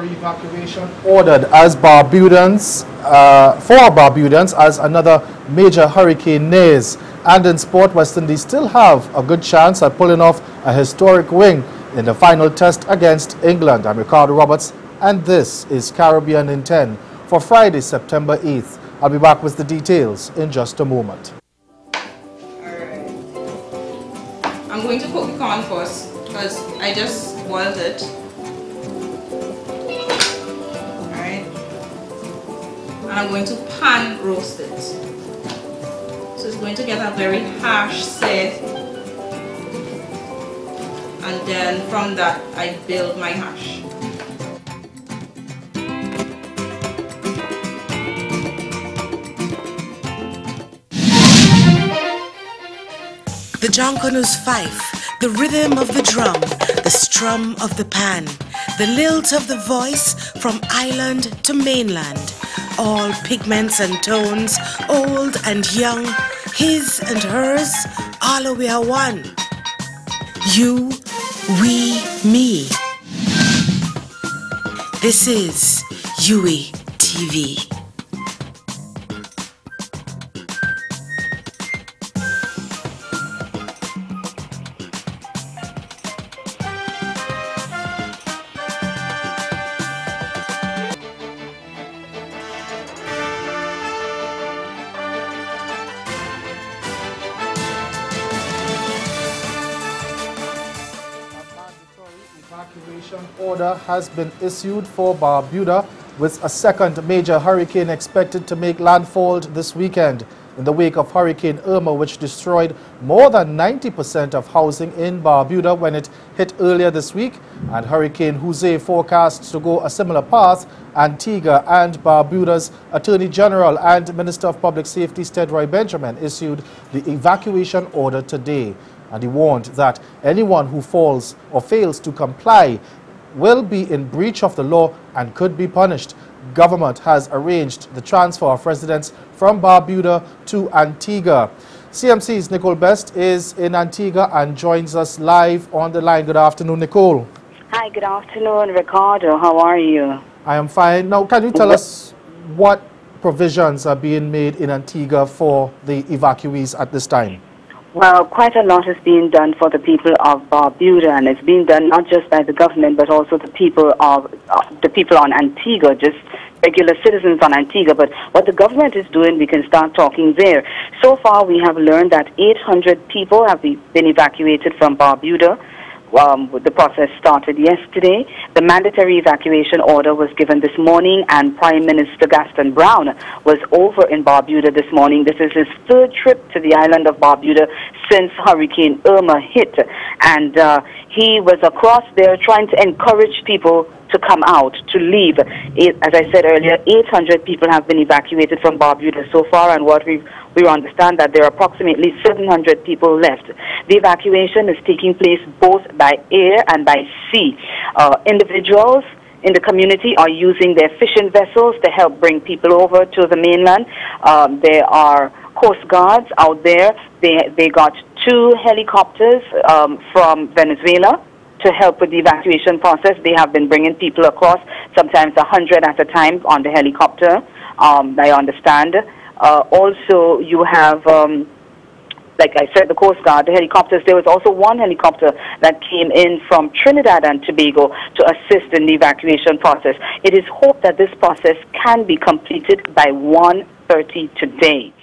mandatory evacuation ordered as Barbudans, for Barbudans as another major hurricane nears. And in sport, West Indies still have a good chance at pulling off a historic win in the final test against England. I'm Ricardo Roberts, and this is Caribbean in 10 for Friday, September 8th. I'll be back with the details in just a moment. Alright. I'm going to cook the corn first because I just boiled it. Alright. And I'm going to pan roast it. So it's going to get a very harsh set. And then from that I build my hash. The jonkonu's fife, the rhythm of the drum, the strum of the pan, the lilt of the voice from island to mainland, all pigments and tones, old and young, his and hers, all we are one. You, we, me. This is UE TV. Evacuation order has been issued for Barbuda, with a second major hurricane expected to make landfall this weekend in the wake of Hurricane Irma, which destroyed more than 90% of housing in Barbuda when it hit earlier this week, and Hurricane Jose forecasts to go a similar path. Antigua and Barbuda's Attorney General and Minister of Public Safety Stedroy Benjamin issued the evacuation order today. And he warned that anyone who falls or fails to comply will be in breach of the law and could be punished. Government has arranged the transfer of residents from Barbuda to Antigua. CMC's Nicole Best is in Antigua and joins us live on the line. Good afternoon, Nicole. Hi, good afternoon, Ricardo. How are you? I am fine. Now, can you tell us what provisions are being made in Antigua for the evacuees at this time? Well, quite a lot is being done for the people of Barbuda, and it's being done not just by the government, but also the people on Antigua, just regular citizens on Antigua. But what the government is doing, we can start talking there. So far, we have learned that 800 people have been evacuated from Barbuda. The process started yesterday. The mandatory evacuation order was given this morning, and Prime Minister Gaston Brown was over in Barbuda this morning. This is his third trip to the island of Barbuda since Hurricane Irma hit, and he was across there trying to encourage people to come out, to leave. As I said earlier, 800 people have been evacuated from Barbuda so far, and what we understand that there are approximately 700 people left. The evacuation is taking place both by air and by sea. Individuals in the community are using their fishing vessels to help bring people over to the mainland. There are Coast Guards out there. They got 2 helicopters from Venezuela to help with the evacuation process. They have been bringing people across, sometimes 100 at a time on the helicopter, I understand. Also, you have, like I said, the Coast Guard, the helicopters. There was also one helicopter that came in from Trinidad and Tobago to assist in the evacuation process. It is hoped that this process can be completed by 1:30 today.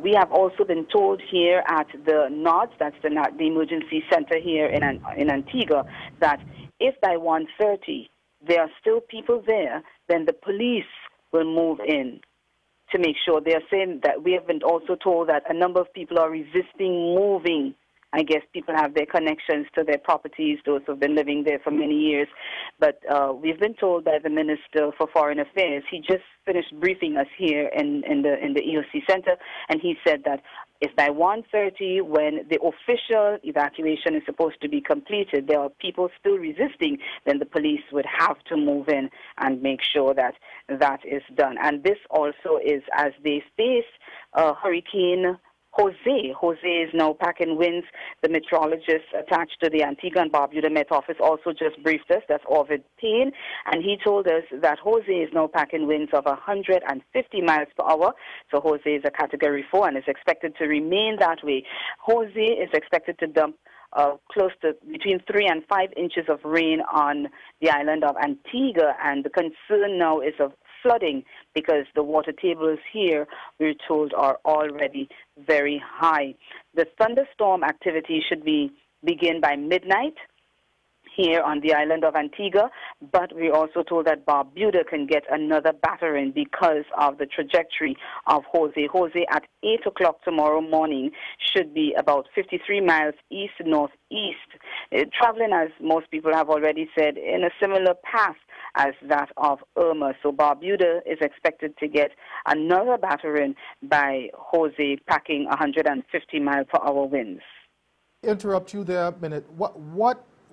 We have also been told here at the NODS, that's the Emergency Center here in Antigua, that if by 1:30 there are still people there, then the police will move in to make sure. They are saying that we have been also told that a number of people are resisting moving. I guess people have their connections to their properties, those who have been living there for many years. But we've been told by the Minister for Foreign Affairs, he just finished briefing us here in the EOC Center, and he said that if by 1:30, when the official evacuation is supposed to be completed, there are people still resisting, then the police would have to move in and make sure that that is done. And this also is as they face Hurricane Jose. Jose is now packing winds. The meteorologist attached to the Antigua and Barbuda Met Office also just briefed us. That's Ovid Payne. And he told us that Jose is now packing winds of 150 miles per hour. So Jose is a Category 4 and is expected to remain that way. Jose is expected to dump close to between 3 and 5 inches of rain on the island of Antigua. And the concern now is of flooding because the water tables here, we're told, are already very high. The thunderstorm activity should begin by midnight here on the island of Antigua, but we're also told that Barbuda can get another battering because of the trajectory of Jose. Jose at 8 o'clock tomorrow morning should be about 53 miles east-northeast, traveling, as most people have already said, in a similar path as that of Irma. So Barbuda is expected to get another battering by Jose packing 150 mile per hour winds. Interrupt you there a minute.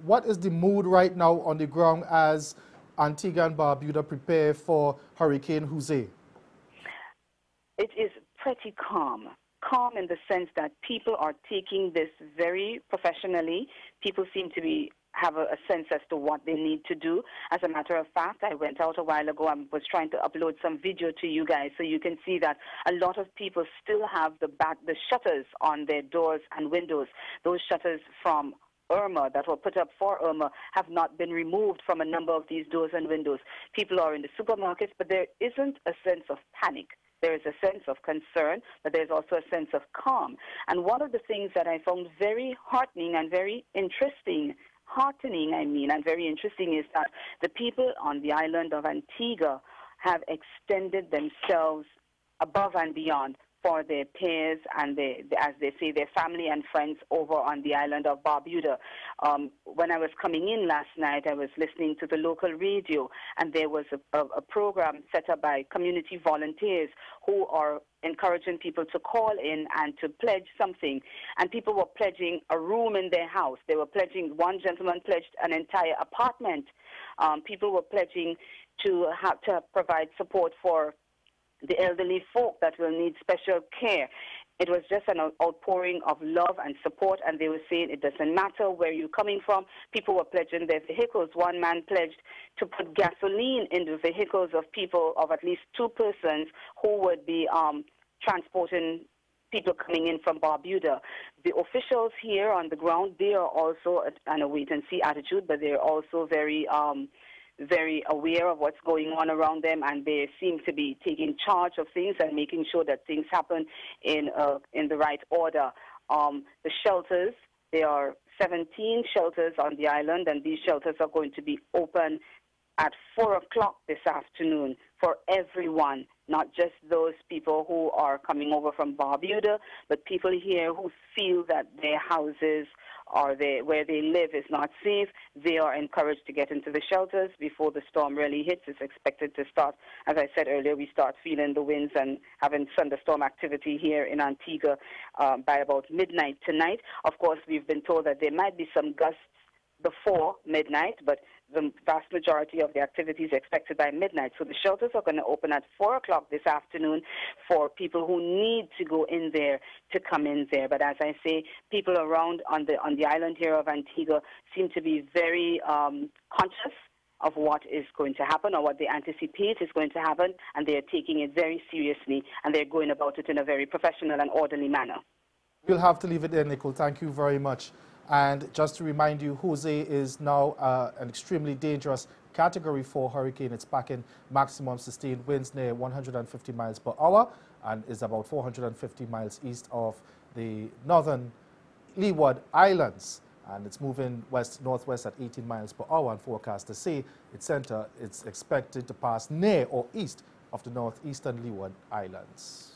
What is the mood right now on the ground as Antigua and Barbuda prepare for Hurricane Jose? It is pretty calm. Calm in the sense that people are taking this very professionally. People seem to have a sense as to what they need to do. As a matter of fact, I went out a while ago and was trying to upload some video to you guys so you can see that a lot of people still have the shutters on their doors and windows. Those shutters from Irma that were put up for Irma have not been removed from a number of these doors and windows. People are in the supermarkets, but there isn't a sense of panic. There is a sense of concern, but there's also a sense of calm. And one of the things that I found very heartening and very interesting, and very interesting is that the people on the island of Antigua have extended themselves above and beyond for their peers and as they say, their family and friends over on the island of Barbuda. When I was coming in last night, I was listening to the local radio, and there was a program set up by community volunteers who are encouraging people to call in and to pledge something. And people were pledging a room in their house. They were pledging, one gentleman pledged an entire apartment. People were pledging to have to provide support for the elderly folk that will need special care. It was just an outpouring of love and support, and they were saying it doesn't matter where you're coming from. People were pledging their vehicles. One man pledged to put gasoline in the vehicles of people, of at least 2 persons, who would be transporting people coming in from Barbuda. The officials here on the ground, they are also on a wait-and-see attitude, but they're also very aware of what's going on around them, and they seem to be taking charge of things and making sure that things happen in the right order. The shelters, there are 17 shelters on the island, and these shelters are going to be open at 4 o'clock this afternoon for everyone, not just those people who are coming over from Barbuda, but people here who feel that their houses or where they live is not safe. They are encouraged to get into the shelters before the storm really hits. It's expected to start, as I said earlier, we start feeling the winds and having thunderstorm activity here in Antigua by about midnight tonight. Of course, we've been told that there might be some gusts before midnight, but the vast majority of the activity is expected by midnight. So the shelters are going to open at 4 o'clock this afternoon for people who need to go in there to come in there. But as I say, people around on the island here of Antigua seem to be very conscious of what is going to happen or what they anticipate is going to happen, and they are taking it very seriously, and they're going about it in a very professional and orderly manner. We'll have to leave it there, Nicole. Thank you very much. And just to remind you, Jose is now an extremely dangerous Category 4 hurricane. It's packing maximum sustained winds near 150 miles per hour and is about 450 miles east of the northern Leeward Islands. And it's moving west-northwest at 18 miles per hour, and forecasters say it's expected to pass near or east of the northeastern Leeward Islands.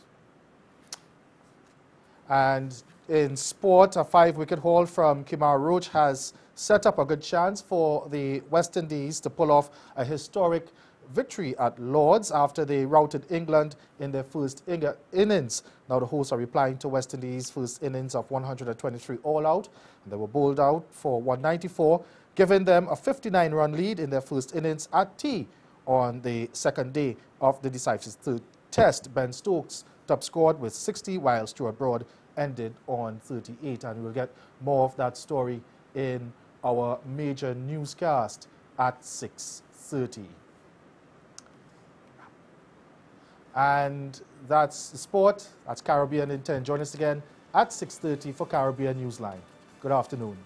And in sport, a 5-wicket haul from Kemar Roach has set up a good chance for the West Indies to pull off a historic victory at Lord's after they routed England in their first innings. Now the hosts are replying to West Indies' first innings of 123 all-out, and they were bowled out for 194, giving them a 59-run lead in their first innings at tea on the second day of the decisive test. Ben Stokes top scored with 60, while Stuart Broad ended on 38. And we'll get more of that story in our major newscast at 6:30. And that's sport. That's Caribbean in 10. Join us again at 6:30 for Caribbean Newsline. Good afternoon.